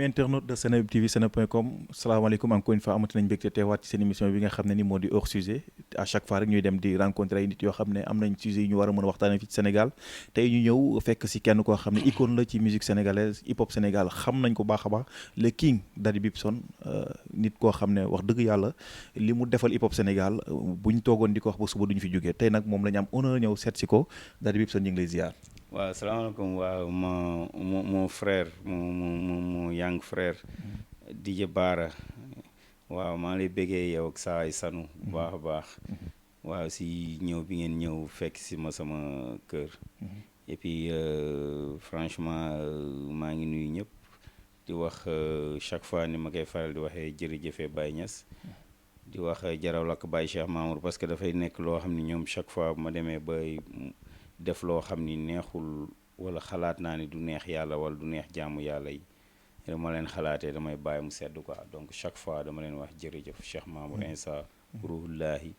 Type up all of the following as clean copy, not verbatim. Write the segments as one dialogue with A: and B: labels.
A: ami internaute de Seneweb TV seneweb.com salaamaaleykum encore une fois amati nañ mbégte teewaat ci seen émission bi nga xam ne ni moo di hors sujet à chaque fois rek ñuy dem di rencontrer ay nit yoo xam ne am nañ sujet yi ñu war a mën a waxtaanee fii ci Sénégal tey ñu ñëw fekk ci kenn koo xam ne icône la ci musique sénégalaise hip hop Sénégal xam nañ ko baax a baax le king Daddy Bibson nit koo xam ne wax dëgg yàlla li mu defal hip hop Sénégal buñ toogoon di ko wax ba suba duñu fi jógee tey nag moom la ñu am honneur ñëw seet si ko Daddy Bibson ñu ngi lay ziar.
B: waaw salaamaaleykum waaw mon frère mon young frère DJ Bara waaw maa ngi lay bëggee yow ak saa ay sanu bu baax a baax waaw si ñëw bi ngeen ñëw fekk si ma sama kër et puis franchement maa ngi nuyu ñëpp di wax chaque fois ni ma koy faral di waxee jërëjëfe Baye Niass di wax jaraw lakk Baye Cheikh Mamour parce que dafay nekk loo xam ni ñoom chaque fois bu ma demee bay def loo xam ni neexul wala xalaat naa ni du neex yàlla wala du neex jaamu yàlla yi dama leen xalaatee damay bàyyi mu sedd quoi donc chaque fois dama leen wax jërëjëf Cheikh Mamour Insa ruhullahi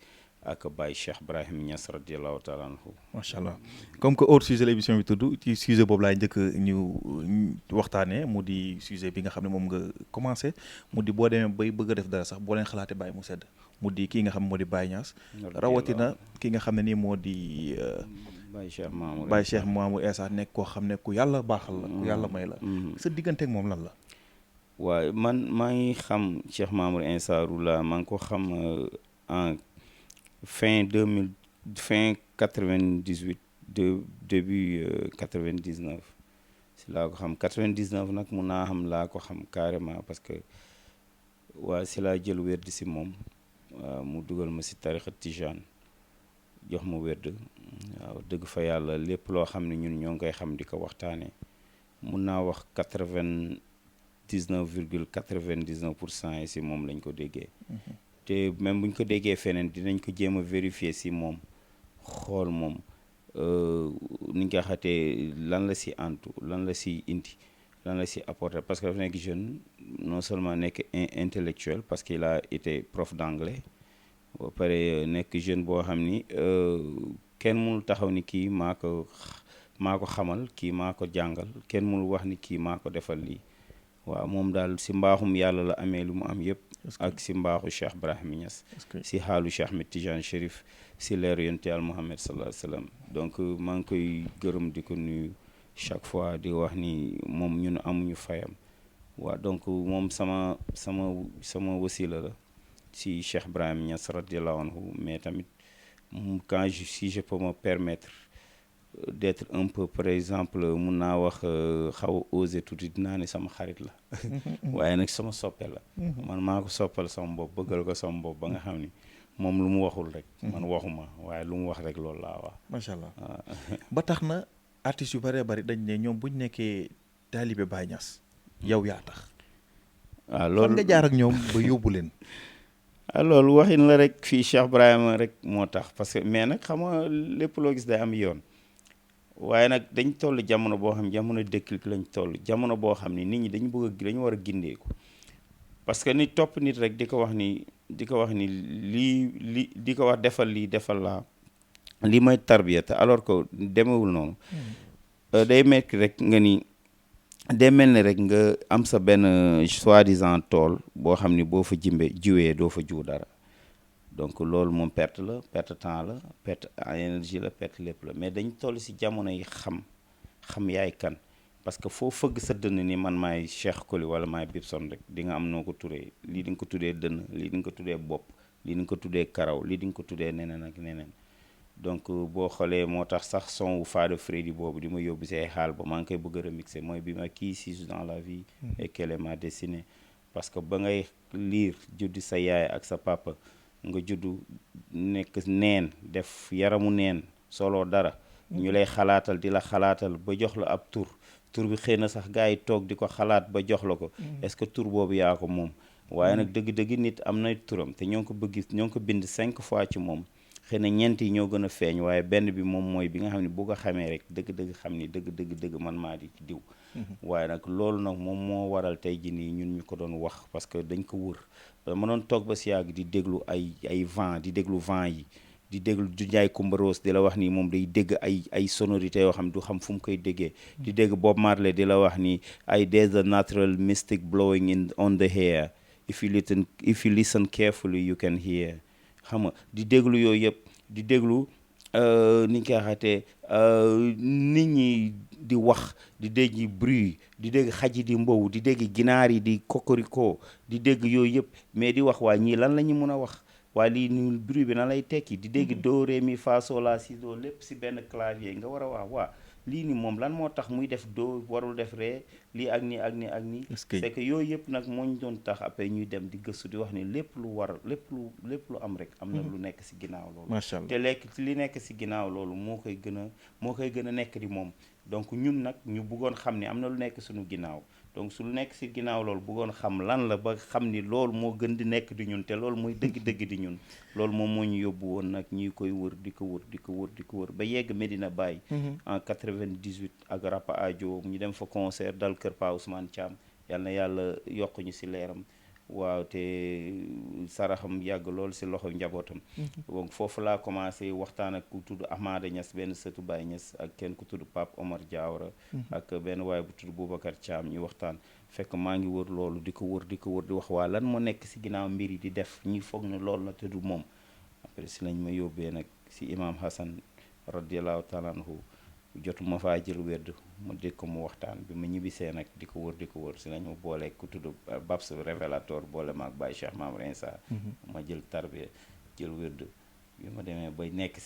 B: ak Baye Cheikh Ibrahim Niass radiallahu taala anhu
A: macha allah comme que hors sujet l'émission bi tudd ci sujet boobu laay njëkk ñu waxtaanee mu di sujet bi nga xam ne moom nga commencé mu di boo demee bay bëgg a def dara sax boo leen xalaatee bàyyi mu sedd mu di kii nga xam ne moo di Baye Niass rawatina ki nga xam ne nii moo di Baye Cheikh Mamour Insa nekk koo xam ne ku yàlla baaxal la ku yàlla may la sa digganteeg moom lan la
B: waaw man maa ngi xam Cheikh Mamour Insa Roula maa ngi ko xam en fin 98 début 99 si laa ko xam 99 nag mun naa xam laa ko xam carrément parce que waa si laa jël wérd si moom waaw mu dugal ma si tarixa Tijaan jox ma wérd waaw dëgg fa yàlla lépp loo xam ne ñun ñoo ngi koy xam di ko waxtaanee mun naa wax 99,99% yi si moom lañ ko déggee te même buñ ko déggee feneen dinañ ko jéem a vérifier si moom xool moom ni ñu koy xatee lan la si antu lan la si indi lan la si apporter parce que dafa nekk jeune non seulement nekk intellectuel parce qu'il a été prof d'anglais ba pare nekk jeune boo xam ni kenn mënul taxaw ni kii maa ko xamal kii maa ko jàngal kenn mënul wax ni kii maa ko defal lii waaw moom daal si mbaaxum yàlla la amee lu mu am yëpp ak si mbaaxu Cheikh Ibrahim Niass si xaalu Cheikh Ahmed Tidiane Chérif si leeru yonent Yàlla Muhammad sallallahu alayhi wa sallam donc maa ngi koy gërëm di ko nuyu chaque fois di wax ni moom ñun amuñu fayam waaw donc moom sama wasila la si Cheikh Ibrahim Niass radiallahu anhu mais tamit si je peux me permettre d'être un peu par exemple mun naa wax xaw a osé tuuti dinaa ne sama xarit la waaye nag sama soppe la man maa ko soppal sama bopp bëggal ko sama bopp ba nga xam ni moom lu mu waxul rek man waxuma waaye lu mu wax rek loolu laa wax
A: macha allah ba tax na artistes yu bëree bëri dañ ne ñoom buñ nekkee taalibe Baye Niass yow yaa tax
B: waaw loolu
A: fan nga jaar ak ñoom ba yóbbu leen
B: loolu waxin la rek fii Cheikh Ibrahima rek moo tax parce que mais nag xam nga lépp loo gis day am yoon waaye nag dañ toll jamono boo xam jamono déclic lañ toll jamono boo xam ni nit ñi dañu war a gindeeku parce que ni topp nit rek di ko wax ni lii di ko wax defal lii defal laa lii mooy tarbiya te alors que demewul noonu day mel ni rek nga am sa benn soi-disant tool boo xam ni boo fa jiwee doo fa jiw dara donc loolu moom perte la perte temps la perte énergie la perte lépp la mais dañ toll si jamono yi xam yaay kan parce que foo fëgg sa dënn ni man maay Cheikh Coly wala maay Bibson rek di nga am noo ko turee lii di nga ko tuddee dënn lii di nga ko tuddee bopp lii di nga ko tuddee karaw lii di nga ko tuddee neneen ak neneen donc boo xoolee moo tax sax son wu Fada Freddy boobu di ma yóbbu si ay xaal ba maa ngi koy bëgg a remixer mooy bi ma kii si dans la vie et quelle est ma destinée parce que ba ngay liir juddi sa yaay ak sa papa nga juddu nekk neen def yaramu neen solo dara ñu lay xalaatal di la xalaatal ba jox la ab tur bi xëy na sax gars yi toog di ko xalaat ba jox la ko est-ce que tur boobu yaa ko moom waaye nag dëgg-dëgg nit am na turam te ñoo ngi ko bind 5 fois ci moom xëy na ñeent yi ñoo gën a feeñ waaye benn bi moom mooy bi nga xam ne bu ko xamee rek dëgg-dëgg xam ni dëgg man maa di diw waaye nag loolu nag moom moo waral tey ji nii ñun ñu ko doon wax parce que dañ ko wër ma doon toog ba si yàgg di déglu ay vent di déglu vent yi di déglu du Njaay Kumba Rose di la wax ni moom day dégg ay sonorités yoo xam du xam fu mu koy déggee di dégg Bob Marley di la wax ni ay there's a natural mystic blowing in on the air if you listen carefully you can hear xam nga di déglu yooyu yëpp di déglu ni ñu koy waxatee nit ñi di wax di dégg bruit di dégg xaj yi di mbow di dégg ginaar yi di kokoriko di dégg yooyu yëpp mais di wax waa ñii lan la ñu mën a wax waa lii ni bruit bi nan lay tekki di dégg do ré mi fa sol la si do lépp si benn clavier nga war a wax waa lii ni moom lan moo tax muy def do warul def ree lii ak nii ak nii ak nii c'est que yooyu yëpp nag moo ñu doon tax après ñuy dem di gëstu di wax ni lépp lu war lépp lu am rek am na lu nekk si ginnaaw loolu
A: macha allah
B: te li nekk si ginnaaw loolu moo koy gën a nekk di moom donc ñun nag ñu bëggoon xam ni am na lu nekk suñu ginnaaw donc su lu nekk si ginnaaw loolu bëggoon xam lan la ba xam ni loolu moo gën di nekk di ñun te loolu mooy dëgg-dëgg di ñun loolu moom moo ñu yóbbu woon nag ñuy koy wër di ko wër ba yegg Medina Baye en 98 ak Rapa Adio ñu dem fa concert dal kër Pa Ousmane Thiam yal na yàlla yokk ñu si leeram waaw te saraxam yàgg lool si loxo njabootam donc foofu laa commencé waxtaan ak ku tudd Ahmada Niass benn sëtu Baye Niass ak kenn ku tudd Pape Omar Diawara ak benn waay bu tudd Boubacar Thiam ñu waxtaan fekk maa ngi wër loolu di ko wër di wax waa lan moo nekk si ginnaaw mbir yi di def ñi foog ne loolu la te du moom après si lañ ma yóbbee nag si imam Hassan radiallahu taala anhu jotuma faa jël wérd ma dégg ko mu waxtaan bi ma ñibbisee nag di ko wër si lañ ma boole ku tudd Babs révélateur boole ma ak Baye Cheikh Maam Rinsa ma jël tarbiya jël wérd bi ma demee ba nekk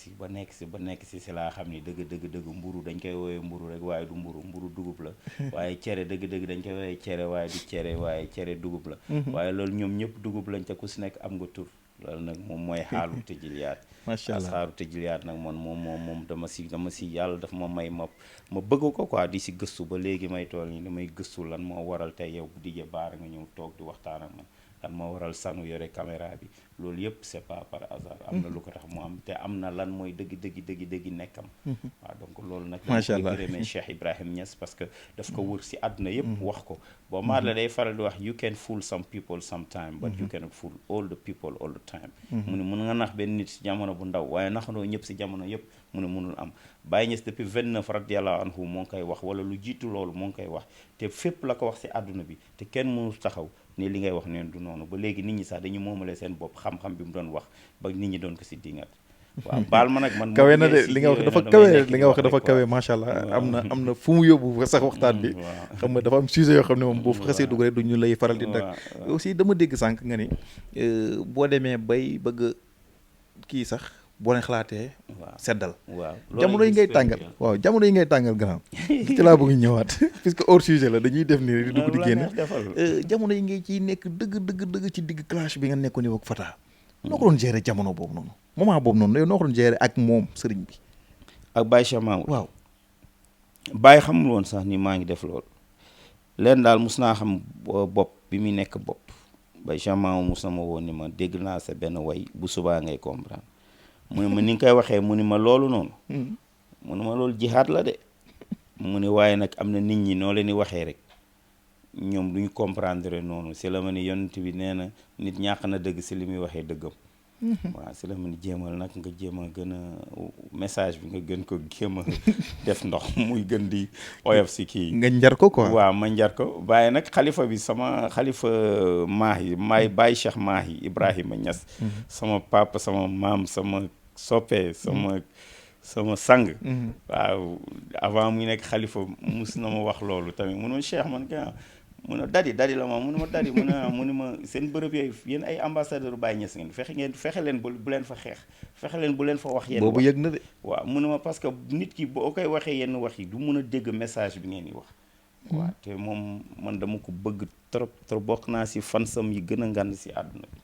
B: si si laa xam ni dëgg mburu dañ koy woowee mburu rek waaye du mburu dugub la waaye cere dëgg dañ koy woowee cere waaye du cere waaye cere dugub la waaye loolu ñoom ñëpp dugub lañ te ku si nekk am nga tur loolu nag moom mooy xaalu tëjiliyaat macha allah xaalu tëjiliyaat nag moom dama si yàlla dafa ma may ma bëgg ko quoi di si gëstu ba léegi may tool ni damay gëstu lan moo waral tey yow bu dijee baara nga ñëw toog di waxtaan ak man lan moo waral sanu yore caméra bi loolu yëpp c'est pas par hasard am na lu ko tax mu am te am na lan mooy dëgg nekkam waaw donc loolu nag
A: macha allah
B: dama gërëmee Cheikh Ibrahim Niass parce que daf ko wër si àdduna yëpp wax ko boo maar la day faral di wax you can fool some people sometime but you cannot fool all the people all the time mu ne mun nga nax benn nit si jamono bu ndaw waaye naxandoo ñëpp si jamono yëpp mu ne mënul am Baye Niass depuis 29 radiyallahu anhu moo ngi koy wax wala lu jiitu loolu moo ngi koy wax te fépp la ko wax si àdduna bi te kenn mënul taxaw ne li ngay wax neen du noonu ba léegi nit ñi sax dañu moomale seen bopp xam-xam bi mu doon wax ba nit ñi doon ko si dingat waaw baal ma nag man
A: kawe na de li nga wax dafa kawe macha allah am na fu mu yóbbu sax waxtaan bi xam nga dafa am sujet yoo xam ne moom boo fa xasee dugg rek du ñu lay faral di nag aussi dama dégg sànq nga ni boo demee bay bëgg kii sax boo leen xalaatee seddal jamono yi ngay tàngal grand ci laa bëgg ñëwaat puisque hors sujet la dañuy def nii di dugg di génn jamono yi ngay ciy nekk dëgg ci digg clash bi nga nekkoon yow ak Fata noo ko doon gérer jamono boobu noonu moment boobu noonu yow noo ko doon gérer ak moom sëriñ bi
B: ak Baye Cheikh Mamour
A: waaw
B: Baye xamul woon sax ni maa ngi def loolu leen daal mus naa xam bopp bi muy nekk bopp Baye Cheikh Mamour mus na ma woon ni ma dégg naa sa benn way bu subaa ngay comprendre mu ne ma ni nga koy waxee mu ni ma loolu noonu mu ne ma loolu jihaad la de mu ne waaye nag am na nit ñi noo leen di waxee rek ñoom duñu comprendre noonu si la ma ni yonent bi nee na nit ñàkk na dëgg si li muy waxee dëggam waaw si la ma ni jéemal nag nga jéem a gën a message bi nga gën ko jéem a def ndox muy gën di oyof si kii
A: nga njar ko quoi
B: waaw ma njar ko waaye nag xalifa bi sama xalifa Mahi Baye Cheikh Mahi Ibrahima Niass sama papa sama maam sama soppe sama sang waaw avant muy nekk xalifa mus na ma wax loolu tamit mu ne Cheikh man ka mu ne dadi la ma mu ne ma dadi mu ne ma seen bërëb yooyu yéen ay ambassadeur Baye Niass ngeen fexe leen bu leen fa xeex fexe leen bu leen fa wax yenn
A: boobu yëg na de
B: waaw mu ne ma parce que nit ki boo koy waxee yenn wax yi du mun a dégg message bi ngeen di wax waaw te moom man dama ko bëgg trop bokk naa si fansam yi gën a ngand si àdduna bi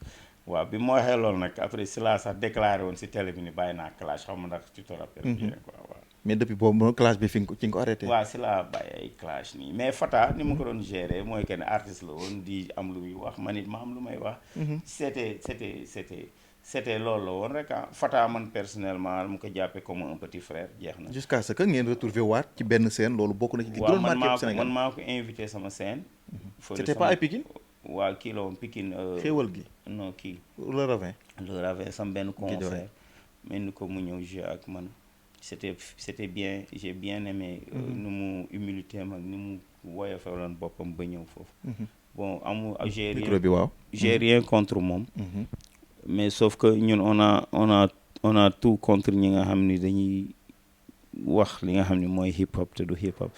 B: waaw bi ma waxee loolu nag après si laa sax déclaré woon si télé bi ni bàyyi naa clash xam nga ndax tu te rappelles bien quoi waaw
A: mais depuis boobu clash bi ci nga ko arrêté
B: waaw si laa bàyyi ay clash nii mais Fata ni ma ko doon gérer mooy que ne artiste la woon di am lu muy wax man it ma am lu may wax c'était loolu la woon rek ah Fata man personnellement dama ko jàppee comme un petit frère jeex na
A: jusqu'à ce que ngeen retrouvé waat ci benn scène loolu bokk na ci li gënoon marqué Sénégal
B: man maa ko invité sama scène
A: c'était pas ay Pikine
B: waaw kii la woon Pikine
A: xéewal gi
B: non kii
A: le ravin
B: sama benn concert mel ni ko mu ñëw jouer ak man c'était bien j'ai bien aimé nu mu humilité am ak ni mu woyofaloon boppam ba ñëw foofu bon
A: micro bi waaw
B: j'ai rien contre moom mais sauf que ñun on a tout contre ñi nga xam ni dañuy wax li nga xam ni mooy hip hop te du hip hop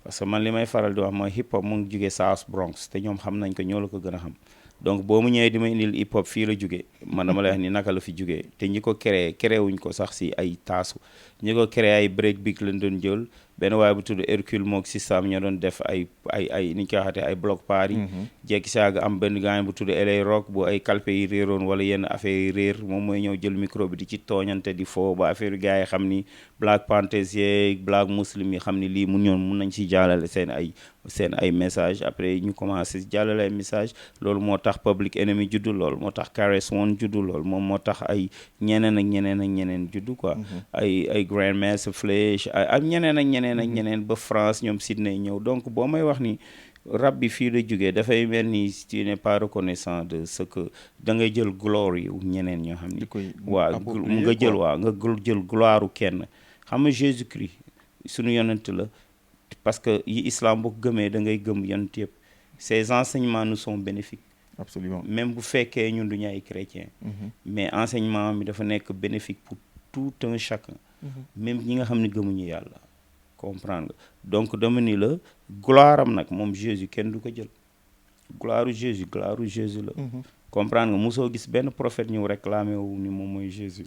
B: parce que man li may faral di wax mooy hip hop mu ngi jugee South Bronx te ñoom xam nañ ko ñoo la ko gën a xam donc boo mu ñëwee di ma indil hip hop fii la jugee man dama lay wax ni naka la fi jugee te ñi ko créé wuñ ko sax si ay taasu ñi ko créé ay break beat lañ doon jël benn waaye bu tudd Hercule mook système ñoo doon def ay ni ñu koy waxatee ay bloc party jekki saaga am benn gaañ bu tudd LA Rock bu ay kalpe yi réeroon wala yenn affaire yi réer moom mooy ñëw jël micro bi di ci tooñante di foo ba affaire yu gars yi xam ni Black Panthers yeeg Black Muslim yi xam ni lii mun nañ ci jàllale seen ay message après ñu commencé jàllale ay message loolu moo tax Public Enemy juddu loolu moo tax KRS-One juddu loolu moom moo tax ay ñeneen ak ñeneen juddu quoi ay Grandmaster Flash ak ñeneen ak ñeneen ba France ñoom Sydney ñëw donc boo may wax ni rap bi fii la jógee dafay mel ni tu n'es pas reconnaissant de ce que da ngay jël gloire yu ñeneen ñoo xam ni waaw nga jël gloire kenn xam nga Jésus-Christ suñu yonent la parce que yi islam boo ko gëmee da ngay gëm yonent yëpp ces enseignements nous sont bénéfiques
A: absolument même
B: bu fekkee ñun duñu ay chrétiens mais enseignement mi dafa nekk bénéfique pour tout un chacun même ñi nga xam ne gëmuñu yàlla comprendre nga donc dama ni la gloire am nag moom Jésus kenn du ko jël gloire Jésus la comprendre nga mosoo gis benn prophète ñëw réclamé wu ni moom mooy Jésus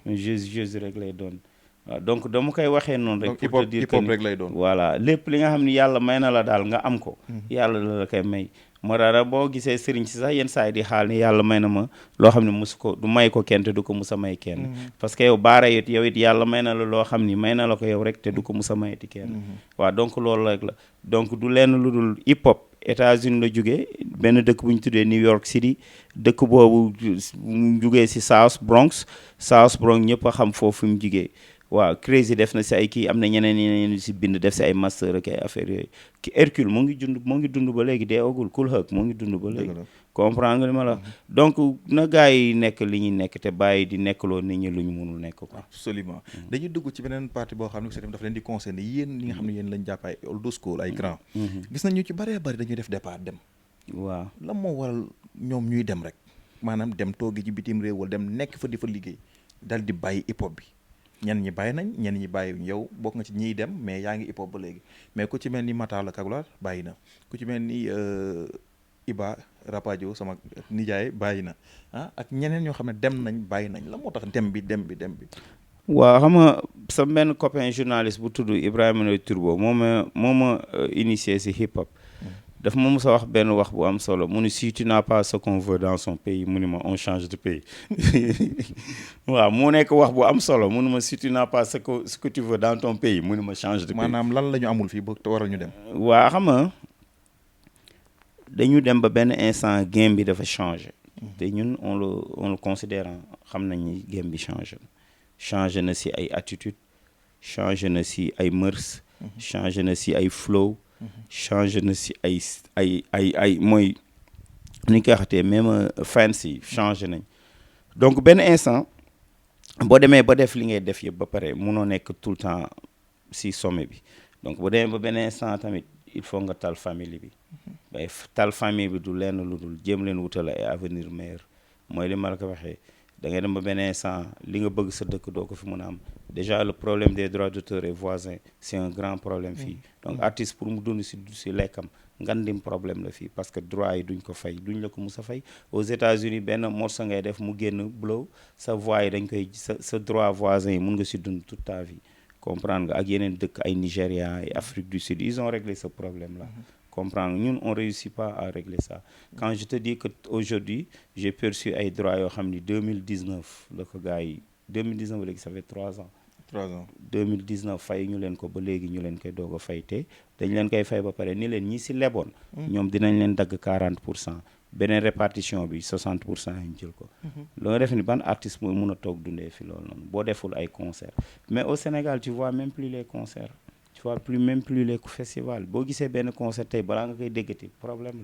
B: Jésus rek lay doon waaw donc dama koy waxee noonu rek pour te dire que
A: rek lay doon
B: voilà lépp li nga xam ni yàlla may na la daal nga am ko yàlla la koy may moo dara boo gisee sëriñ si sax yenn saa yi di xaal ni yàlla may na ma loo xam ne mosu ko du may ko kenn te du ko musa may kenn parce que yow baara it yow it yàlla may na la loo xam ni may na la ko yow rek te du ko musa mayeti kenn waaw donc loolu rek la donc du lenn lu dul hip hop États-Unis la jógee benn dëkk bu ñu tuddee New York City dëkk boobu mu jógee si South Bronx ñëpp a xam foofu mu jógee waaw Crazy def na si ay kii am na ñeneen si bind def si ay master ak ay affaire yooyu ki Hercule moo ngi dund ba léegi dee ogul Kool Herc moo ngi dund ba léegi comprendre nga li ma la donc na gars yi nekk li ñuy nekk te bàyyi di nekkloo nit ñi lu ñu mënul nekk quoi
A: absolument dañuy dugg ci beneen partie boo xam ne aussi dafa leen di concerner yéen li nga xam ne yéen lañ jàpp ay old school ay grand gis nañ ñu ci bëree bëri dañuy def départ dem
B: waaw
A: lan moo waral ñoom ñuy dem rek maanaam dem toogi ci bitim réew wala dem nekk fa di fa liggéey dal di bàyyi hip hop bi ñenn ñi bàyyi nañ ñenn ñi bàyyi yow bokk nga ci ñiy dem mais yaa ngi hip hop ba léegi mais ku ci mel ni Matar Kagulaar bàyyi na ku ci mel ni Iba Rapadio sama nijaay bàyyi na ak ñeneen ñoo xam ne dem nañ bàyyi nañ la moo tax dem bi
B: waaw xam nga sa benn copain journaliste bu tudd Ibrahima Ndoye Turbo moo ma initié si hip hop daf ma mës a wax benn wax bu am solo mu ni si tu n'as pas ce qu'on veut dans son pays mu ni ma on change de pays waaw mu nekk wax bu am solo mu ni ma si tu n'as pas ce que tu veux dans ton pays mu ni ma change de pays
A: maanaam lan la ñu amul fii ba te waral ñu dem
B: waaw xam nga dañu dem ba benn instant game bi dafa changé te ñun on le considère xam nañ ni game bi changé na si ay attitude changé na si ay mœurs changé na si ay flow changé na si ay mooy ni ñu koy waxatee même fans yi changé nañ donc benn instant boo demee ba def li ngay def yëpp ba pare munoo nekk tout le temps si sommet bi donc boo demee ba benn instant tamit il faut nga tal famille bi bay tal famille bi du lenn lu dul jéem leen wutal ay avenir meilleur mooy li ma la ko waxee da ngay dem ba benn instant li nga bëgg sa dëkk doo ko fi mën a am déjà le problème des droits d'auteur et voisins c'est un grand problème fii donc artiste pour mu dund si lekkam ngandim problème la fii parce que droit yi duñ ko fay duñ la ko mus a fay aux États-Unis benn morceau ngay def mu génn blow sa voix yi dañ koy sa droit voisin yi mun nga si dund toute ta vie comprendre nga ak yeneen dëkk ay Nigéria ay Afrique du Sud ils ont réglé ce problème là comprendre ñun on réussit pas à régler ça quand je te dis que aujourd'hui j'ai perçu ay droits yoo xam ni 2019 la ko gars yi 2019 ba léegi ça fait 3 ans 2019 fay ñu leen ko ba léegi ñu leen koy doog a fay te dañ leen koy fay ba pare ni leen ñi si leboon ñoom dinañ leen dagg 40% beneen répartition bi 60% yi ñu jël ko loo nga def ni ban artiste mooy mun a toog dundee fi loolu noonu boo deful ay concert mais au Sénégal tu vois même plus les concerts tu vois même plus les festivals boo gisee benn concert tey balaa nga koy déggati problème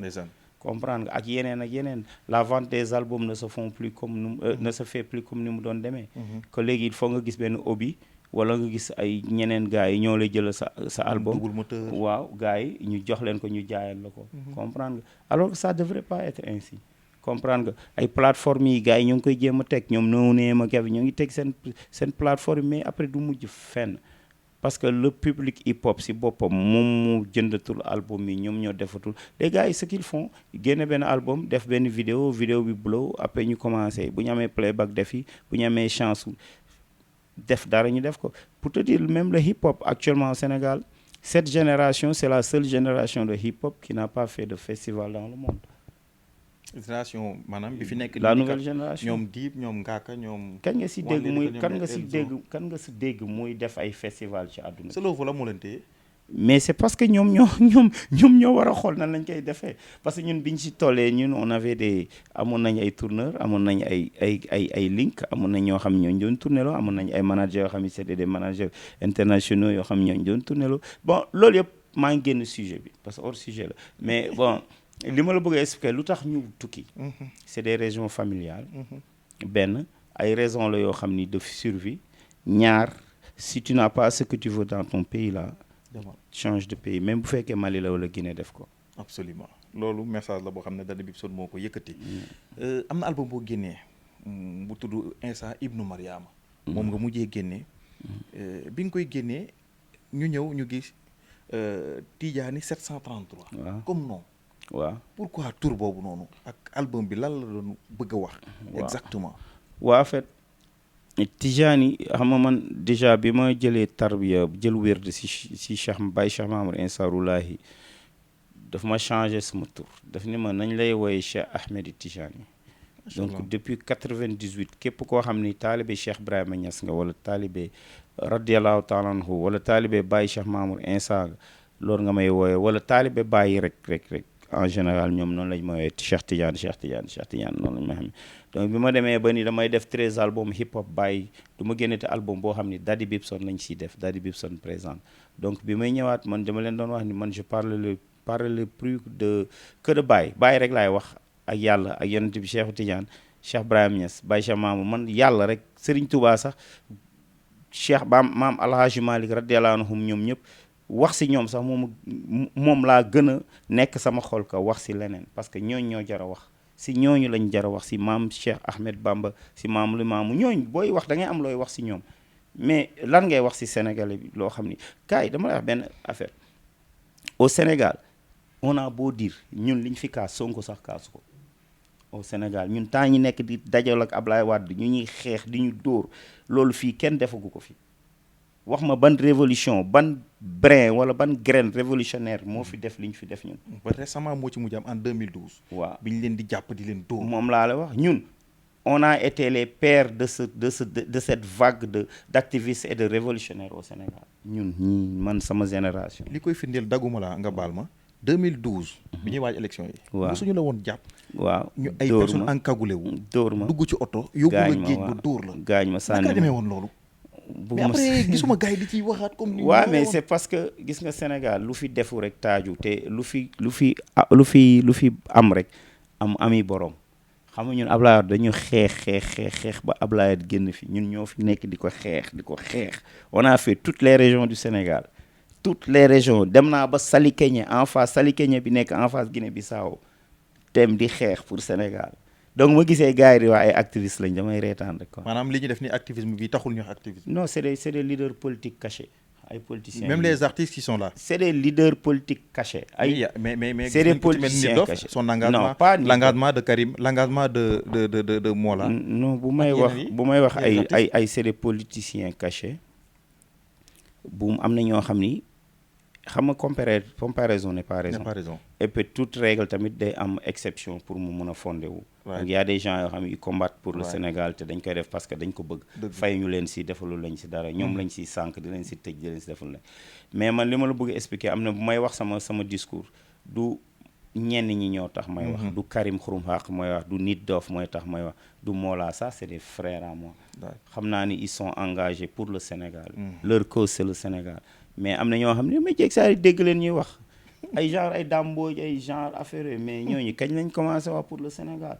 B: comprendre nga ak yeneen la vente des albums ne se font plus comme ne se fait plus comme ni mu doon demee que léegi il faut nga gis benn hobby wala nga gis ay ñeneen gars yi ñoo lay jël sa album waaw gars yi ñu jox leen ko ñu jaayal la ko comprendre nga alors que ça devrait pas être ainsi comprendre nga ay plateformes yi gars yi ñoo ngi koy jéem a teg ñoom noonee ma kev ñoo ngi teg seen plateforme mais après du mujj fenn parce que le public hip hop si boppam moom mu jëndatul album yi ñoom ñoo defatul les gars yi ce qu'ils font génne benn album def benn vidéo bi blow après ñu commencé bu ñu amee playback def yi bu ñu amee chance def dara ñu def ko pour te dire même le hip hop actuellement au Sénégal cette génération c'est la seule génération de hip hop qui n'a pas fait de festival dans le monde.
A: génération maanaam bi fi nekk
B: la nouvelle génération
A: ñoom Dip ñoom Ngaaka ñoom.
B: kan nga si dégg muy def ay festival ci àdduna.
A: c'est loolu la moo leen téye.
B: mais c'est parce que ñoom ñoo war a xool nan lañ koy defee parce que ñun biñ ci tollee ñun on avait amoon nañ ay tourneurs amoon nañ ay link amoon nañ ñoo xam ñooñu doon tourné loo amoon nañ ay managers yoo xam ne c'était des managers internationaux yoo xam ñooñu doon tourné loo bon loolu yëpp maa ngi génn sujet bi parce que hors sujet la mais bon li ma la bëgg a expliquer lu tax ñu tukki. c'est des raisons familiales. benn ay raisons la yoo xam ni de survie ñaar si tu n'as pas ce que tu veux dans ton pays là. change de pays même bu fekkee Mali la wala Guinée def ko.
A: absolument loolu message la boo xam ne Dady Bibson moo ko yëkkati. am na album boo génnee bu tudd Insa Ibnu Mariama. moom nga mujjee génnee. bi nga koy génnee ñu ñëw ñu gis Tidjani 733.
B: waaw
A: comme non.
B: waaw
A: pourquoi tour boobu noonu ak album bi lan la doon bëgg a wax. exactement.
B: waaw en fait Tidjani xam nga man déjà bi ma jëlee tarbiya jël wérd si Cheikh Baye Cheikh Mamour Insaroulahi daf ma changé sama tur daf ni ma nañ lay woowee Cheikh Ahmed Tidjani. donc depuis 98 képp koo xam ni taalibe Cheikh Ibrahima Niass nga wala taalibe radiyallahu taala anhu wala taalibe Baye Cheikh Mamour Insa loolu nga may wooye wala taalibe Baye rek en général ñoom noonu lañ ma woowee Cheikh Tidiane noonu lañ ma xam donc bi ma demee ba ni damay def 13 albums hip hop Baye du ma génnete album boo xam ni Dady Bibson lañ siy def Dady Bibson présente donc bi may ñëwaat man dama leen doon wax ni man je parle le plus que de Baye rek laay wax ak yàlla ak yonent bi Cheikh Tidiane Cheikh Ibrahima Niass Baye Cheikh Mamour man yàlla rek Serigne Touba sax Cheikh maam Alhaji Malick radiyallahu anhum ñoom ñëpp wax si ñoom sax moom laa gën a nekk sama xol ka wax si leneen parce que ñooñu ñoo jar a wax si ñooñu lañ jar a wax si maam Cheikh Ahmed Bamba si maam Limaamu ñooñu booy wax da ngay am looy wax si ñoom mais lan ngay wax si Sénégalais bi loo xam ni kaay dama lay wax benn affaire au Sénégal on a beau dire ñun liñ fi kaas Sonko sax kaasu ko au Sénégal ñun temps ñi nekk di dajal ak Ablaye Wade ñu ñuy xeex di ñu dóor loolu fii kenn defagu ko fi wax ma ban révolution ban brin wala ban graine révolutionnaire moo fi def li ñu fi def ñun.
A: ba récemment moo ci mujj am en 2012.
B: waaw
A: bi ñu leen di jàpp di leen dóor.
B: moom laa la wax ñun on a été les pères de cette vague d'activistes et de révolutionnaires au Sénégal ñun ñii man sama génération.
A: li koy firndeel dagguma la nga baal ma 2012. bi ñuy waaj élection yi.
B: waaw
A: mosuñu la woon jàpp.
B: waaw
A: ñu ay personnes encagoulé wu.
B: dóor ma
A: dugg ci oto. yóbbu la géej ba dóor la.
B: gaañ ma sànni
A: naka demee woon loolu. mais après gisuma gars yi di ciy waxaat comme.
B: waaw mais c'est parce que gis nga Sénégal lu fi defu rek taaju te lu fi am rek ami borom xam nga ñun Ablaye Wade dañu xeex ba Ablaye génn fi ñun ñoo fi nekk di ko xeex on a fait toutes les régions du Sénégal toutes les régions dem naa ba Salikégné en face Salikégné bi nekk en face Guinée-Bissau dem di xeex pour Sénégal. donc ma gisee gars yi di wax ay activistes lañ damay reetaan rek quoi.
A: maanaam li ñu def ni activisme bi taxul ñu wax activisme.
B: non c'est des leaders politiques cachés ay politiciens.
A: même les artistes qui sont là.
B: c'est des leaders politiques cachés.
A: mais
B: c'est des politiciens cachés.
A: son engagement
B: non pas
A: l'engagement de Karim l'engagement de Mola.
B: non bu may wax ay c'est des politiciens cachés bu am na ñoo xam ni xam nga comparaison n'est pas raison. et puis toute règle tamit day am exception pour mu mun a fondé wu. donc y a des gens yoo xam ne ils combattent pour le Sénégal te dañ koy def parce que dañ ko bëgg. fay ñu leen si defalu lañ si dara ñoom lañ si sànq di leen si tëj di leen si defal lañ mais man li ma la bëgg expliquer am na bu may wax sama discours du ñenn ñi ñoo tax may wax. du Karim Xurum Xaq mooy wax du Nit Dof mooy tax may wax du Mola ça c'est des frères à moi. xam naa ni ils sont engagés pour le Sénégal. leur cause c'est le Sénégal. mais am na ñoo xam ne mais jeeg saa yi dégg leen ñuy wax ay genre ay dàmbooj ay genre affaire yooyu mais ñooñu kañ lañ commencé wax pour le Sénégal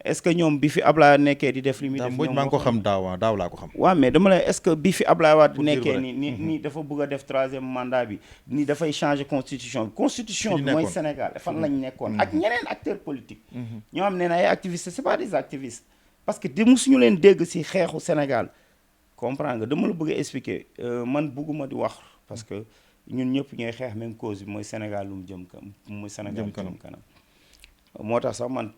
B: est-ce que ñoom bi fi Ablaye nekkee di def li muy def
A: Mbodj maa ngi ko xam daaw laa ko xam.
B: waaw mais dama lay est-ce que bi fi Ablaye Wade
A: Pour dire
B: nekkee
A: vrai.
B: nii dafa bëgg a def 3e mandat bi nii dafay changer constitution bi constitution
A: Fi ñu
B: bi mooy
A: nekkoon.
B: Sénégal fan lañ nekkoon ak ñeneen acteurs politiques ñoo xam ne ay activistes c'est pas des activistes parce que di musuñu leen dégg ci xeexu Sénégal comprendre nga dama la bëgg a expliquer man bëgguma di wax parce que ñun ñëpp ñooy xeex même cause bi mooy Sénégal lu mu jëm kanam mooy Sénégal
A: Jëm kanam.
B: jëm kanam moo tax sax man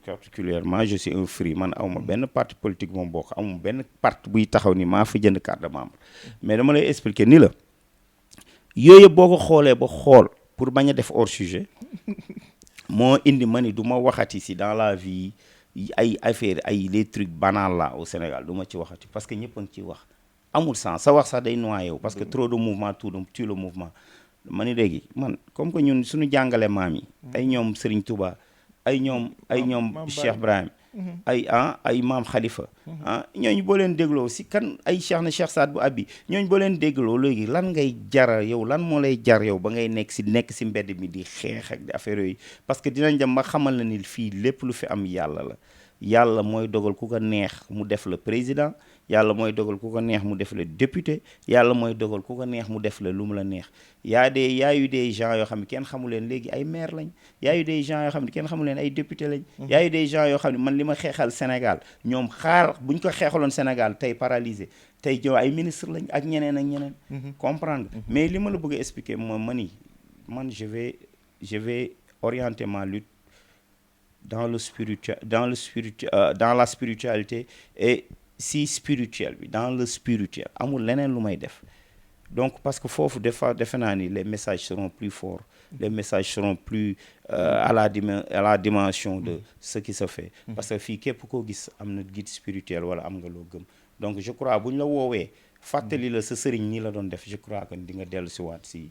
B: particulièrement je suis un free man awma benn parti politique moom bokk amuma benn parti buy taxaw ni maa fa jënd carte de membre mais dama lay expliquer ni la yooyu boo ko xoolee ba xool pour bañ a def hors sujet moo indi ma ni du ma waxati si dans la vie ay affaire ay les trucs banals là au Sénégal du ma ci waxati parce que ñëpp a ngi ciy wax amul sens sa wax sax day noyé wu parce que trop de mouvement tout tue le mouvement ma ni léegi man comme que ñun suñu jàngale maam yi ay ñoom Serigne Touba ay ñoom
A: Maam
B: Cheikh Ibrahim ay maam Khalifa ñooñu boo leen dégloo si kan ay Cheikh na Cheikh Saad bu Abi ñooñu boo leen dégloo léegi lan ngay jara yow lan moo lay jar yow ba ngay nekk si mbedd mi di xeex ak di affaire yooyu parce que dinañ dem ba xamal la ni fii lépp lu fi am yàlla la yàlla mooy dogal ku ko neex mu def la président yàlla mooy dogal ku ko neex mu def la député yàlla mooy dogal ku ko neex mu def la lu mu la neex y a eu des gens yoo xam ne kenn xamu leen léegi ay maire lañ y a eu des gens yoo xam ne kenn xamu leen ay député lañ y a eu des gens yoo xam ne man li ma xeexal Sénégal ñoom buñ ko xeexaloon Sénégal tey paralysé tey jow ay ministre lañ ak ñeneen comprendre mais li ma la bëgg a expliquer moom man je vais orienter ma lutte dans la spiritualité et si spirituel bi dans le spirituel amul leneen lu may def donc parce que foofu defe naa ni les messages seront plus forts les messages seront plus à la dimension de ce qui se fait parce que fii képp koo gis am na guide spirituel wala am nga loo gëm donc je crois bu ñu la woowee fàttali la sa sëriñ ñi la doon def je crois que di nga dellu si waat si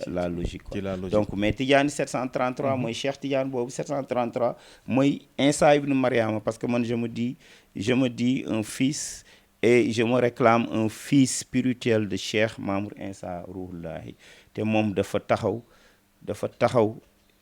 B: la logique quoi. Donc mais Tidiane 733 mooy Cheikh Tidiane boobu 733 mooy Insa ibn Mariama parce que man je me dis un fils et je me réclame un fils spirituel de Cheikh Mamour Insa Ruhullahi te moom dafa taxaw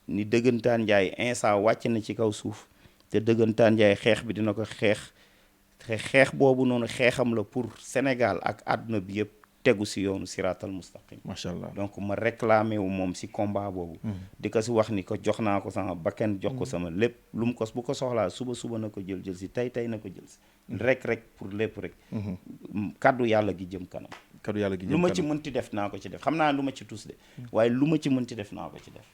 B: ni dëggantaan Njaay Insa wàcc na ci kaw suuf te dëggantaan Njaay xeex bi dina ko xeex boobu noonu xeexam la pour Sénégal ak àdduna bi yëpp tegu si yoonu siratal mustaqim
A: macha allah
B: donc ma réclamé wu moom si combat boobu di ko si wax ni ko jox naa ko sama bakkan jox ko sama lépp lu mu ko bu ko soxlaa suba na ko jël si tey na ko jël si rek pour lépp rek kaddu yàlla gi jëm kanam lu ma ci mënti def naa ko ci def xam naa lu ma ci tus de waaye lu ma ci mënti def naa ko ci def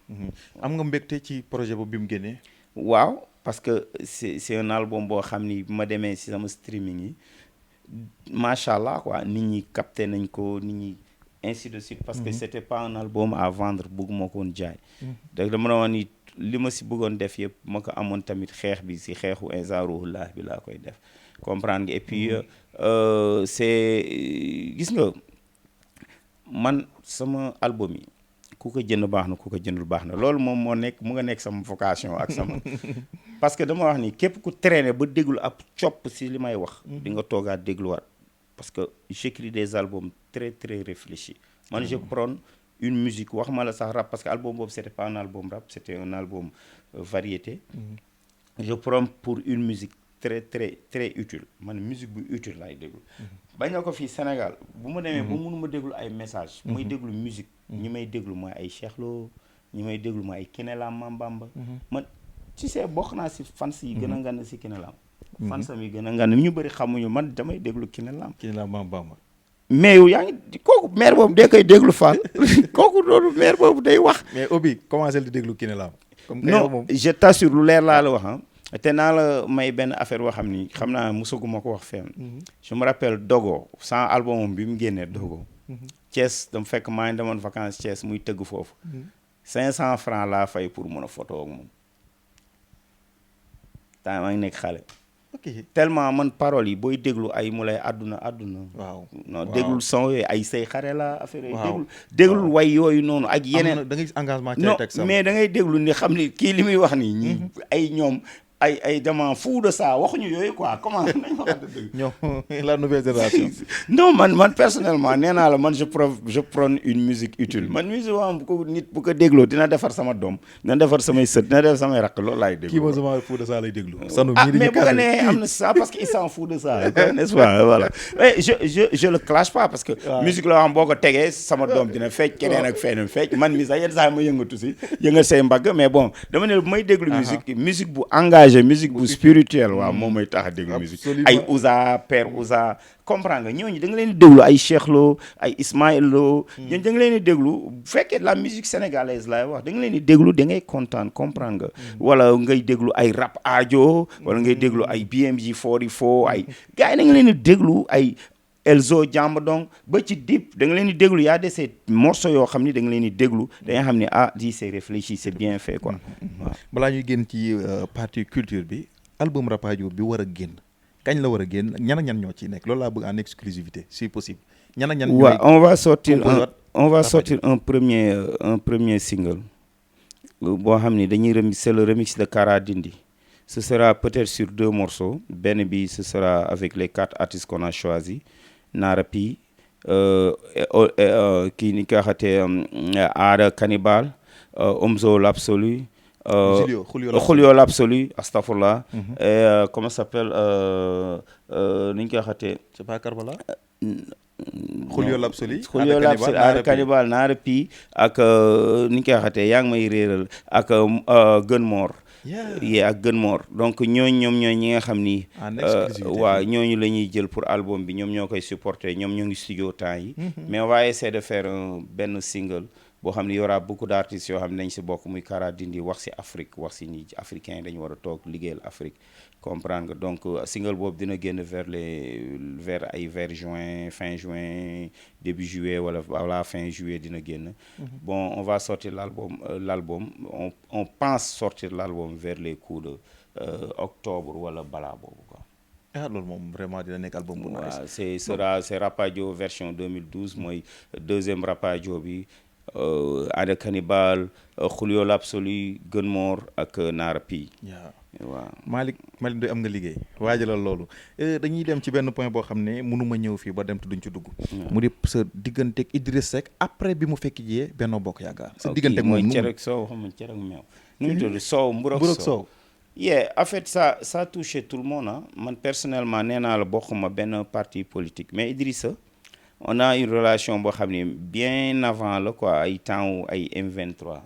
A: am nga mbégte ci projet boobu bi mu génnee
B: waaw parce que c'est un album boo xam ni bi ma demee si sama streaming yi macha allah quoi nit ñi capté nañ ko nit ñi ainsi de suite parce que c'était pas un album à vendre bëgguma ko woon jaay donc dama doon ni li ma si bëggoon def yëpp ma ko amoon tamit xeex bi si xeexu Insa Ruhullah bi laa koy def comprendre nga et puis c'est gis nga man sama album yi ku ko jënd baax na ku ko jëndul baax na loolu moom mu nga nekk sama vocation ak sama parce que dama wax ni képp ku traîner ba déglu ab copp si li may wax di nga toogaat dégluwaat parce que j'écris des albums très très réfléchis man je prône une musique wax ma la sax rap parce que album boobu c'était pas un album rap c'était un album variété je prône pour une musique très très très utile man musique bu utile laay déglu bañ na ko fii Sénégal bu ma demee ba mënuma déglu ay message may déglu musique ñi may déglu mooy ay Cheikh Lo ñi may déglu mooy ay Kinelam Mambamba man tu sais bokk naa si fans yi gën a ngan si Kinelam fansam yi gën a ngan ñu bëri xamuñu man damay déglu Kinelam
A: Mambamba
B: mais yow yaa ngi kooku maire boobu day koy déglu Fall kooku loolu maire boobu day wax
A: mais Obi commencé di déglu Kinelam
B: non je t'assure lu leer laa la wax te naa la may benn affaire boo xam ni xam naa mosaguma ko wax fenn je me rappelle Dogo sans album bi mu génnee Dogo Thiès dama fekk maa ngi demoon vacances Thiès muy tëgg foofu 500 francs laa fay pour mën a photo ak moom temps maa ngi nekk xale tellement man paroles yi booy déglu ay mu lay àdduna
A: waaw
B: non déglul son yooyu ay say xare la affaire yooyu déglul way yooyu noonu ak yeneen
A: da ngay gis engagement ci
B: non
A: texte
B: mais da ngay déglu ni xam ni kii li muy wax nii ñi ay ñoom ay dama fou de ça waxuñu yooyu quoi comment nañ waxante dëgg.
A: ñoom la nouvelle génération.
B: non man personnellement nee naa la man je prône une musique utile man musique waa bu ko nit bu ko dégloo dina defar sama doom dina defar samay sët dina defar samay rakk loolu laay déglu.
A: kii moom sama fou de ça lay déglu. sanu
B: mais bu ko nee am na ça parce que il s'en fout de ça n'est-ce pas voilà. je le clash pas parce que. musique la wax boo ko tegee sama doom dina fecc keneen ak feneen fecc man mi sax yenn saa ma yëngatu si yëngal say mbagg mais bon dama ne bu may déglu musique bu engagé musique bu spirituelle waaw moom may tax a déglu musique ay Ouza Père Ouza comprendre nga ñooñu da nga leen di déglu ay Cheikh Lo ay Ismaël Lo ñooñu da nga leen di déglu bu fekkee la musique sénégalaise laay wax da nga leen di déglu da ngay kontaan comprendre nga wala ngay déglu ay rap aajo wala ngay déglu ay BMG 44 ay gars yi da nga leen di déglu ay Elzo Jambadong ba ci Dip da nga leen di déglu y a des ces morceaux yoo xam ni da nga leen di déglu da nga xam ne di c'est réfléchi c'est bien fait quoi. waaw
A: balaa ñuy génn ci partie culture bi album Rapadio bi war a génn kañ la war a génn ñan ak ñan ñoo ci nekk loolu laa bëgg en exclusivité si possible. ñan ak ñan
B: waaw on va sortir un premier single boo xam ni dañuy c'est le remix de Kara Dindi. Ce sera peut-être sur 2 morceaux benn bi ce sera avec les 4 artistes qu'on a choisis. Narapi kii ni ko waxatee Aada Cannibal Omzo l'Absolu Julio l'Absolu astafurlah comment ça s'appelle ni ñu koy waxatee
A: c'est pas Karbala Julio l'Absolu
B: Aada Cannibal Narapi ak ni ñu koy waxatee yaa ngi may réeral ak Gunmore ak Gunmore donc ñooñu ñoom ñooy ñi nga xam ni waaw ñooñu la ñuy jël pour album bi ñoom ñoo koy supporter ñoom ñoo ngi studio temps yi mais on va essayer de faire benn single boo xam ne y aura beaucoup d'artistes yoo xam ne dañ si bokk muy Kara Dindi wax si Afrique wax si ni africains yi dañu war a toog liggéeyal Afrique comprendre nga donc single boobu dina génn vers juin fin juin début juillet wala fin juillet dina génn bon on va sortir l'album on pense sortir l'album vers les coups de octobre wala balaa boobu quoi.
A: Loolu moom vraiment dina nekk album bu nice.
B: waaw c'est Rapadio version 2012 mooy deuxième Rapadio bi. Aada Cannibal Julio l'Absolu Gunmore ak Narapi. waaw Malick Ndoye am nga liggéey waajalal loolu dañuy dem ci benn point boo xam ne mënuma ñëw fii ba dem te duñ ci dugg. mu di sa digganteeg Idriss Seck après bi mu fekk jiyee Benno Bokk Yaakaar. sa digganteeg moom mooy cere ak soow xam nga cere ak meew. nu mu tudd soow mburu ak soow. en fait ça a touché tout le monde man personnellement nee naa la bokkuma benn parti politique mais Idrissa on a une relation boo xam ne bien avant la quoi ay temps ay M23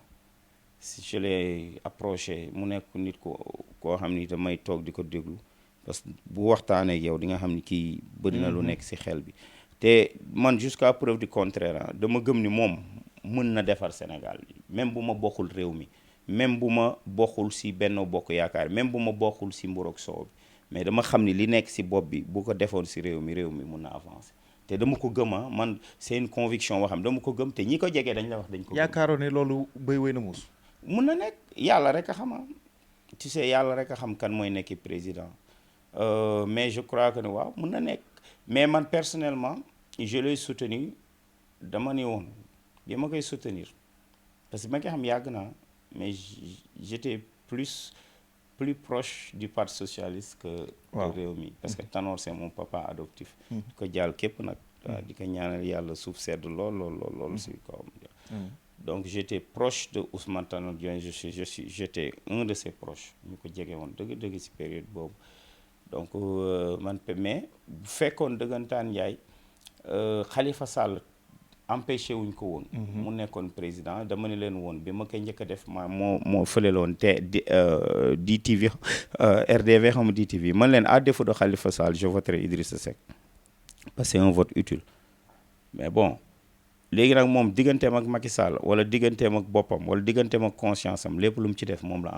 B: si je l'ai approché mu nekk nit koo xam ni damay toog di ko déglu parce que bu waxtaanee ak yow di nga xam ni kii bëri na lu nekk si xel bi te man jusqu'à preuve du contraire dama gëm ni moom mën na defar Sénégal même bu ma bokkul réew mi même bu ma bokkul si Benno Bokk Yaakaar même bu ma bokkul si mburu ak soow bi mais dama xam ni li nekk si bopp bi bu ko defoon si réew mi mun na avancer te dama ko gëm man c'est une conviction boo xam dama ko gëm te ñi ko jegee dañ la wax dañ ko gëm. yaakaaroon ne loolu béy wéy na muus. mun na nekk yàlla rek a xam tu sais yàlla rek a xam kan mooy nekk président mais je crois que ne waaw mun na nekk mais man personnellement je l'ai soutenu dama ne woon bi ma koy soutenir parce que ma koy xam yàgg naa mais j'étais plus proche du parti socialiste que Rewmi parce que Tanor c'est mon papa adoptif di ko jàll képp nag di ko ñaanal yàlla suuf sedd lool si kawam donc j'étais proche de Ousmane Tanor Dieng j'étais un de ses proches ñu ko jege woon dëgg si période boobu donc man mais bu fekkoon dëggantaan Njaay Khalifa Sall empêché wuñ ko woon mu nekkoon président dama ne leen woon bi ma koy njëkk a def moo fële woon te DTV RDV xam nga DTV man leen à défaut de Khalifa Sall je voterai Idrissa Seck parce que c'est un vote utile mais bon léegi nag moom digganteem ak Macky Sall wala digganteem ak boppam wala digganteem ak conscience am lépp lu mu ci def moom la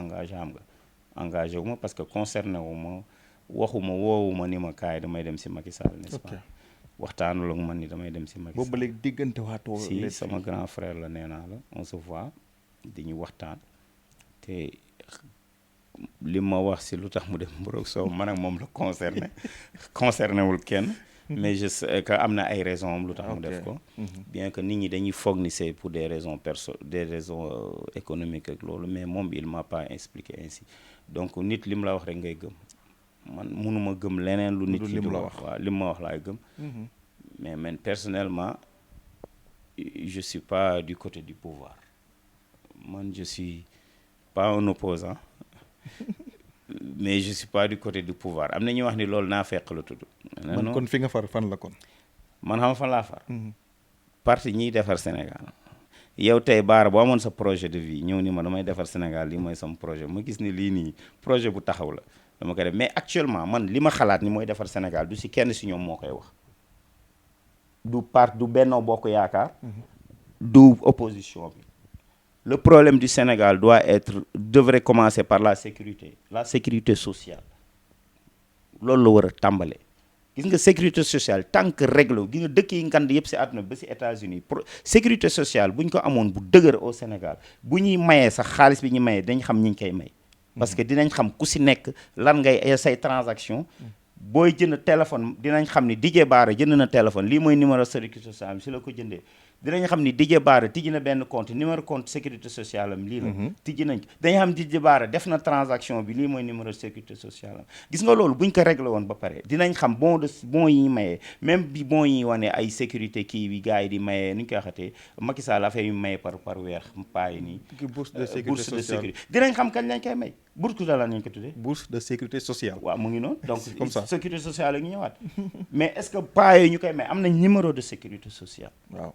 B: engagé wu ma parce que concerné wu ma waxuma woowuma ni ma kaay damay dem si Macky Sall n'est-ce pas waxtaanul ak man ni damay dem si Macky Sall
A: boobu ba léegi diggante waatoo
B: si sama grand frère la nee naa la on se voit dañuy waxtaan te li ma wax si lu tax mu dem Mburok Sow man ak moom la concerné wul kenn mais je sais que am na ay raisons am lu tax mu def ko. bien que nit ñi dañuy foog ni c'est pour des raisons des raisons économiques ak loolu, mais moom il m'a pas expliqué ainsi. donc nit li mu la wax rek ngay gëm, man mënuma gëm leneen lu nit ki di wax. waaw li mu ma wax laay gëm. mais man personnellement je suis pas du côté du pouvoir, man je suis pas un opposant mais je suis pas du côté du pouvoir. am na ñuy wax ni loolu naa fekk la tudd.
A: man kon fi nga far fan la kon.
B: man xam fan laa far. parti ñiy defar Sénégal. yow tey Baara boo amoon sa projet de vie ñëw ni ma damay defar Sénégal lii mooy sama projet ma gis ni lii nii projet bu taxaw la dama ko def, mais actuellement man li ma xalaat ni mooy defar Sénégal du si kenn si ñoom moo koy wax. du Benno Bokk Yaakaar. du opposition bi. le problème du Sénégal devrait commencer par la sécurité sociale. loolu la war a tàmbalee. gis nga sécurité sociale tant que réglé gis nga dëkk yi ngand yëpp si àdduna ba si États-Unis sécurité sociale bu ñu ko amoon bu dëgër au Sénégal bu ñuy mayee sax xaalis bi ñu mayee dañ xam ñi ñu koy may. parce que dinañ xam ku si nekk lan ngay say transaction booy jënd téléphone dinañ xam ni Didier Bara jënd na téléphone lii mooy numéro sécurité sociale am si la ko jëndee. dinañ xam ni Didier Bara tijji na benn compte numéro compte sécurité sociale am lii la. tijji nañ ko dañu xam Didier Bara def na transaction bi lii mooy numéro sécurité sociale am gis nga loolu buñ ko réglé woon ba pare dinañ xam bon yi ñu mayee même bi bon yi wane ay sécurité kii bi gars yi di mayee nu ñu koy waxatee Macky Sall affaire yu mayee par weer paa yi nii.
A: bourse de sécurité sociale
B: dinañ xam kañ lañ koy may. bourse de la nañ ko tuddee.
A: bourse de sécurité sociale.
B: waaw mu ngi noonu donc
A: comme ça
B: sécurité sociale la ñu ñëwaat mais est-ce que paa yooyu ñu koy may am nañ numéro de sécurité sociale.
A: waaw.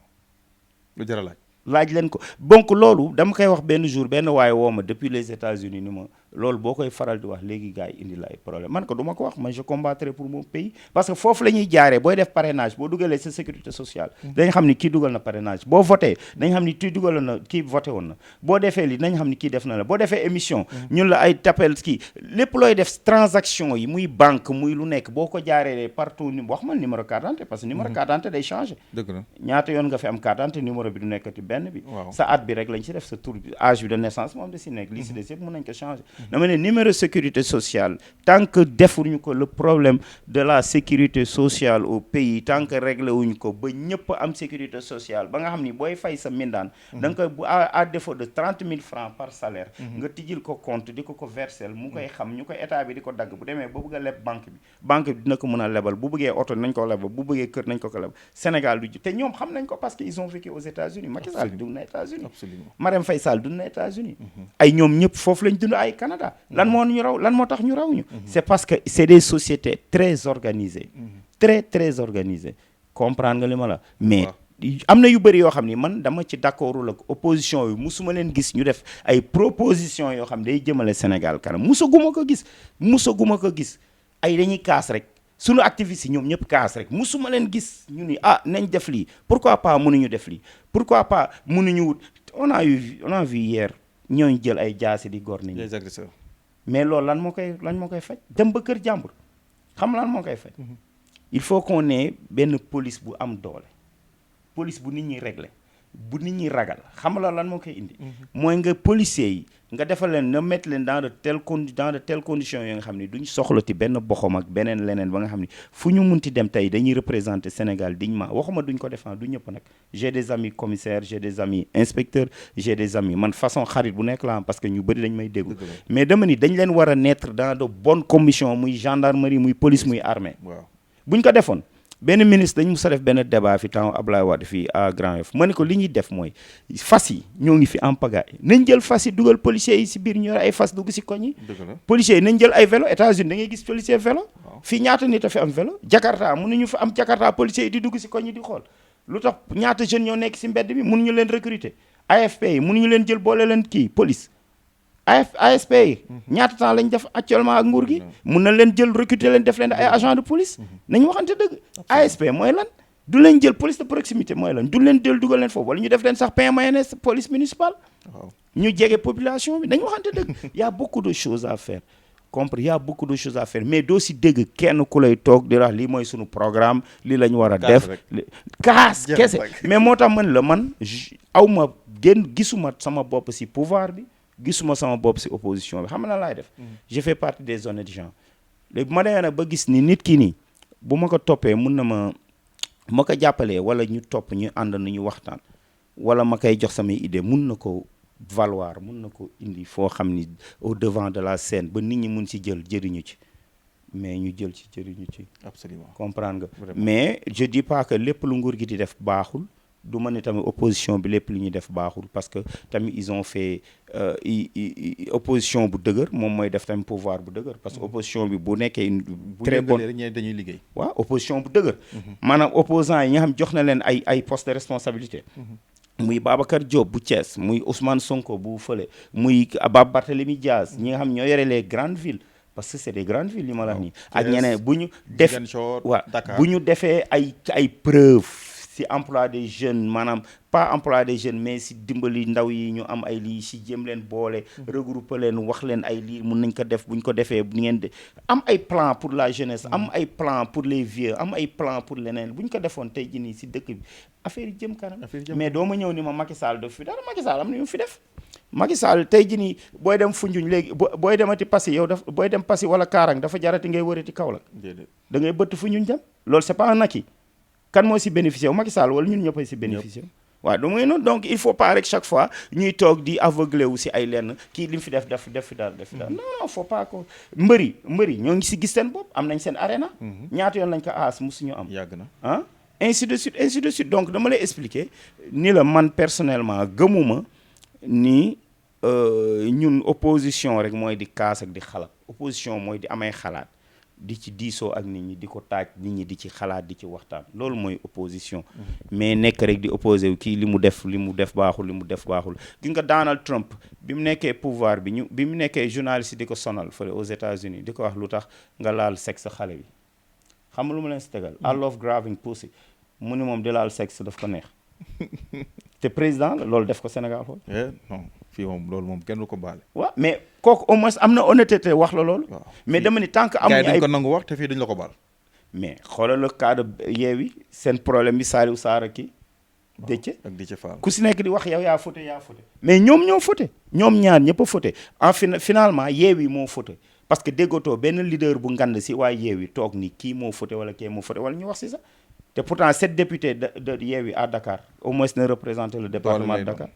A: lu jar a
B: laaj leen ko donc loolu dama koy wax benn jour benn waaye woo ma depuis les États-Unis ni ma loolu boo koy faral di wax léegi gars yi indi la ay problème man ko du ma ko wax man je combattrai pour mon pays parce que foofu la ñuy jaaree booy def parrainage boo dugalee sa sécurité sociale dañ xam ni kii dugal na parrainage boo voté dañ xam ni kii dugal na kii voté woon na boo defee li dañ xam ni kii def na la boo defee émission ñun la ay tapel kii lépp looy def transaction yi muy banque muy lu nekk boo ko jaaree partout ni wax ma numéro carte d'identité parce que numéro carte d'identité day changé
A: dëgg la
B: ñaata yoon nga fi am carte d'identité numéro bi du nekkati benn bi sa at bi rek lañ ci def sa tour bi âge bi de naissance moom da si nekk lii si des yëpp mën nañ ko changé dama ne numéro sécurité sociale tant que defuñu ko le problème de la sécurité sociale au pays tant que réglé wuñ ko ba ñëpp am sécurité sociale ba nga xam ni booy fay sa mindaan da nga koy à défaut de 30 000 francs par salaire nga tijjil ko compte di ko versel mu koy xam ñu koy état bi di ko dagg bu demee ba bëgg a leb banque bi dina ko mën a lebal bu bëggee oto nañ ko lebal bu bëggee kër nañ ko lebal Sénégal du te ñoom xam nañ ko parce que ils ont vécu aux États-Unis Macky Sall dund na États-Unis Marème Faye Sall dund na États-Unis ay ñoom ñëpp foofu lañ dund ay Canada lan moo tax ñu raw ñu c'est parce que c'est des sociétés très organisées très organisées comprendre nga li ma la mais am na yu bëri yoo xam ni man dama ci d'accordul ak opposition yi musuma leen gis ñu def ay proposition yoo xam day jëmale Sénégal kanam musaguma ko gis ay dañuy kaas rek sunu activistes yi ñoom ñëpp kaas rek musuma leen gis ñu ni nañ def lii pourquoi pas mënuñu def lii pourquoi pas mënuñu wut on a vu hier ñooñu jël ay jaasi di gor nit ñi
A: les agresseurs
B: mais loolu lan moo koy faj dem ba kër jàmbur xam lan moo koy faj il faut qu'on ait benn police bu am doole police bu nit ñi réglé bu nit ñi ragal xam la lan moo koy indi mooy nga policiers yi nga defal leen na mettre leen dans de telles conditions yoo nga xam ni duñ soxlati benn boxom ak beneen leneen ba nga xam ni fu ñu munti dem tey dañuy représenter Sénégal dignement waxuma duñ ko défendre du ñëpp nag j'ai des amis commissaires j'ai des amis inspecteurs j'ai des amis man façon xarit bu nekk la am parce que ñu bëri dañ may déglu mais dama ni dañ leen war a naître dans de bonnes conditions muy gendarmerie muy police muy armée buñ ko defoon benn ministre dañu mës a def benn débat fi temps Ablaye Wade fii à Grand Yoff ma ne ko li ñuy def mooy fas yi ñoo ngi fi en pagaille nañ jël fas yi dugal policiers yi si biir ñu ay fas dugg si koñ yi policiers yi nañ jël ay vélo États-Unis da ngay gis policier vélo fii ñaata nit a fi am vélo Jakarta mënuñu fa am Jakarta policiers yi di dugg si koñ yi di xool lu tax ñaata jeunes ñoo nekk si mbedd bi mënuñu leen recruter AFP yi mënuñu leen jël boole leen kii police ASP yi ñaata temps lañ def actuellement ak nguur gi mun na leen jël recruter leen def leen ay agent de police nañu waxante dëgg ASP mooy lan du leen jël police de proximité mooy lan du leen jël dugal leen foofu wala ñu def leen sax pain mayonnaise police municipale ñu jege population bi nañu waxante dëgg y a beaucoup de choses à faire compris y a beaucoup de choses à faire mais doo si dégg kenn ku lay toog di wax lii mooy suñu programme lii la ñu war a def kaas kese mais moo tax man aw ma gisuma sama bopp si pouvoir bi gisuma sama bopp si opposition bi xam na laay def je fais partie des honnêtes gens léegi bu ma demee nag ba gis ni nit ki nii bu ma ko toppee mun na ma ko jàppalee wala ñu topp ñu ànd nañu waxtaan wala ma koy jox samay idée mun na ko valoir mun na ko indi foo xam ni au devant de la scène ba nit ñi mun si jël jëriñu ci mais ñu jël ci jëriñu ci.
A: Absolument.
B: comprendre nga. mais je dis pas que lépp lu nguur gi di def baaxul du ma ne tamit opposition bi lépp lu ñuy def baaxul parce que tamit ils ont fait opposition bu dëgër moom mooy def tamit pouvoir bu dëgër parce que opposition bi bu nekkee très bonne
A: dañuy liggéey.
B: waaw opposition bu dëgër. maanaam opposants yi nga xam jox na leen ay poste de responsabilité. muy Babacar Diop bu Thiès muy Ousmane Sonko bu fële muy Barthélémy Diaz ñi nga xam ñoo yore les grandes villes parce que c'est des grandes villes yi ma la wax nii ak ñeneen bu ñu def bu ñu defee ay preuves si emploi des jeunes maanaam pas emploi des jeunes mais si dimbali ndaw yi ñu am ay lii si jëm leen boole regrouper leen wax leen ay lii mun nañ ko def bu ñu ko defee ni ngeen de am ay plan pour la jeunesse am ay plan pour les vieux am ay plan pour leneen bu ñu ko defoon tey jii nii si dëkk bi affaire yi jëm kanam mais doo ma ñëw ni ma Macky Sall def fi dara Macky Sall am na ñu fi def Macky Sall tey jii nii booy dem Foundiougne léegi booy demati Passy yow daf booy dem Passy wala Kaarang dafa jarati ngay wërati Kaolack da ngay bëtt Foundiougne dem loolu c'est pas un acquis kan moo si bénéficié wu Macky Sall wala ñun ñëppay si bénéficié wu waaw du muy noonu donc il faut pas rek chaque fois ñuy toog di aveuglé wu si ay lenn kii li mu fi def fi daal non faut pas ko mbëri ñoo ngi si gis seen bopp am nañ seen arena ñaata yoon lañ ko aas musuñu am
A: yàgg na
B: ah ainsi de suite donc dama lay expliquer ni la man personnellement gëmuma ni ñun opposition rek mooy di kaas ak di xalaat opposition mooy di amay xalaat di ci diisoo ak nit ñi di ko taaj nit ñi di ci xalaat di ci waxtaan loolu mooy opposition mais nekk rek di opposé wu kii li mu def baaxul gis nga Donald Trump bi mu nekkee pouvoir bi bi mu nekkee journaliste di ko sonal fële aux États-Unis di ko wax lu tax nga laal sexe xale bi xam nga lu mu leen si tegal I love grabbing pussy mu ni moom di laal sexe daf ko neex te président la loolu def ko Sénégal xool
A: non fii moom loolu moom kenn du ko baale.
B: waaw mais kooku au moins am na honnêteté wax la loolu. mais dama ni tant que amuñu ay
A: dañ ko nangu wax te fii duñ la ko baal.
B: mais xoolal le cas de Yewwi seen problème bi Saliou Sarr ak Déthié
A: ak Déthié Fall
B: ku si nekk di wax yow yaa fauté mais ñoom ñoo fauté ñoom ñaar ñëpp a fauté finalement Yewwi moo fauté parce que déggatoo benn leader bu ngand si waaye Yewwi toog ni kii moo fauté wala kii moo fauté wala ñu wax si sax. te pourtant 7 députés de Yewwi à Dakar au moins ne représentent le département de Dakar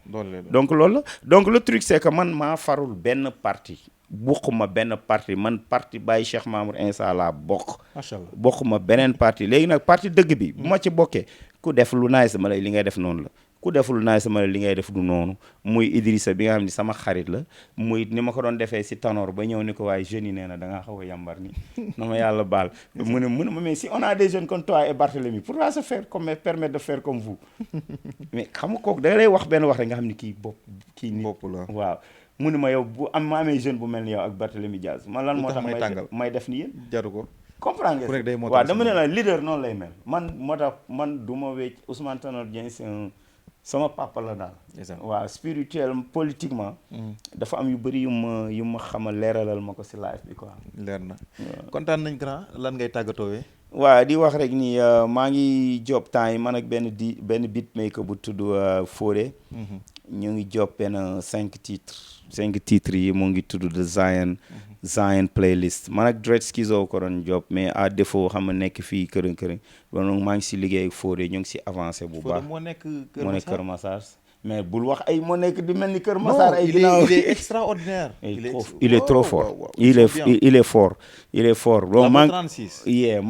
B: donc loolu la donc le truc c'est que man maa farul benn parti bokkuma benn parti man parti Baye Cheikh Mamour Insa laa bokk machallah bokkuma beneen parti léegi nag parti dëgg bi bu ma ci bokkee ku def lu naay sama lay li ngay def noonu la ku deful naay sama li ngay def du noonu muy Idrissa bi nga xam ni sama xarit la muy ni ma ko doon defee si Tanor ba ñëw ni ko waaye jeunes yi nee na da ngaa xaw a yàmbar ni na ma yàlla baal mu ne ma mais si on a des jeunes comme toi et Barthélémy pourquoi se faire comme permettre de faire comme vous mais xam nga kooku da lay wax benn wax rek nga xam ni kii bopp la waaw mu ne ma yow ma amee jeune bu mel ni yow ak Barthélémy Diaz man lan moo tax may def ni yéen
A: jaru ko
B: comprendre nga waaw dama ne la leader noonu lay mel man moo tax man du ma wecc Ousmane Tanor Dieng sama papa la daal waaw spirituel politiquement dafa am yu bëri yu ma xamal leeralal ma ko si live bi quoi
A: leer na kontaan nañ grand lan ngay tàggatoowee
B: waaw di wax rek ni maa ngi job temps yi man ak benn beatmaker bu tudd Fodé ñu ngi job benn 5 titres yi mu ngi tudd de Zion playlist man ak Dread Schizo ko doon job mais à défaut xam nga nekk fii kërën donc maa ngi si liggéey ak Fodé ñu ngi si avancé bu baax
A: moo nekk
B: Kër Massar mais bul wax ay moo nekk di mel ni Kër Massar ay ginnaaw
A: il est extraordinaire
B: il est trop fort il est fort donc maa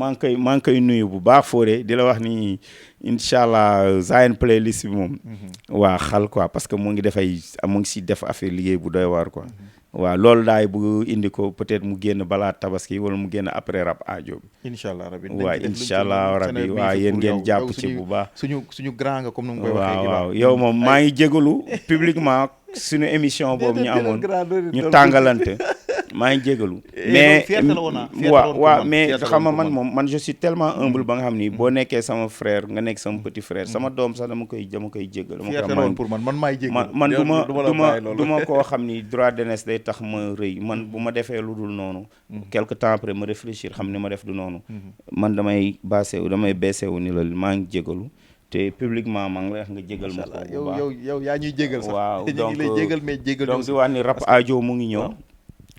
B: ngi koy nuyu bu baax Fodé di la wax ni incha allah Zion playlist bi moom waa xal quoi parce que mu ngi si def affaire liggéey bu doy waar quoi waaw loolu daay bu indi ko peut-être mu génn balaa tabaski wala mu génn après rap aajo bi
A: incha allah rabbi
B: waaw incha allah rabbi waaw yéen ngeen jàpp ci bu baax
A: suñu grand nga comme ni mu koy waxee
B: waaw yow moom maa ngi jégalu publiquement suñu émission boobu ñu amoon ñu tàngalante maa ngi jégalu mais waaw mais xam nga man je suis tellement humble ba nga xam ni boo nekkee sama frère nga nekk sama petit frère sama doom sax dama koy jégal man du ma koo xam ni droit d'aînesse day tax ma rëy man bu ma defee lu dul noonu quelque temps après ma réfléchir xam ni ma def du noonu man damay baissé wu ni la maa ngi jégalu te publiquement maa ngi lay wax nga jégal ma ko
A: yow yaa ñuy jégal sax
B: waaw
A: ñu ngi lay jégal mais jégal
B: donc di wax ni rap aajo mu ngi ñëw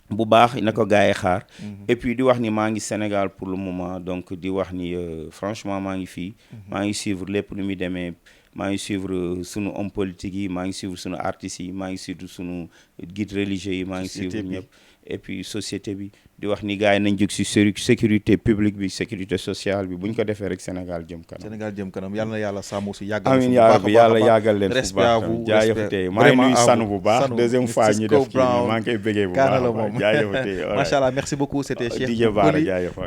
B: bu baax na ko gars yi xaar. Et puis di wax ni maa ngi Sénégal pour le moment donc di wax ni franchement maa ngi fii. maa ngi suivre lépp lu muy demee. maa ngi suivre sunu homme politique yi maa ngi suivre sunu artistes yi maa ngi suivre sunu guide religieux yi maa ngi suivre ñëpp. Et puis société bi di wax ni gars yi nañ jóg si sécurité publique bi sécurité sociale bi bu ñu ko defee rek Sénégal jëm kanam.
A: Sénégal jëm kanam yàlla na yàlla sàmm si yàggal.
B: amiin yaa rabbi yàlla yàggal leen fu baax jaajëfatee maa ngi nuyu Sanu bu baax deuxième fois ñu def kii maa ngi koy bëggee bu baax jaajëfatee
A: macha allah merci beaucoup c'était Cheikh
B: DJ Bara jaajëf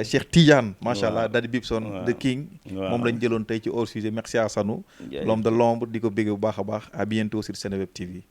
A: Cheikh Tidiane macha allah Daddy Bibson The King moom lañ jëloon tey ci hors sujet merci à Sanu l'homme de l'ombre di ko bëggee bu baax a baax à bientôt sur Seneweb TV.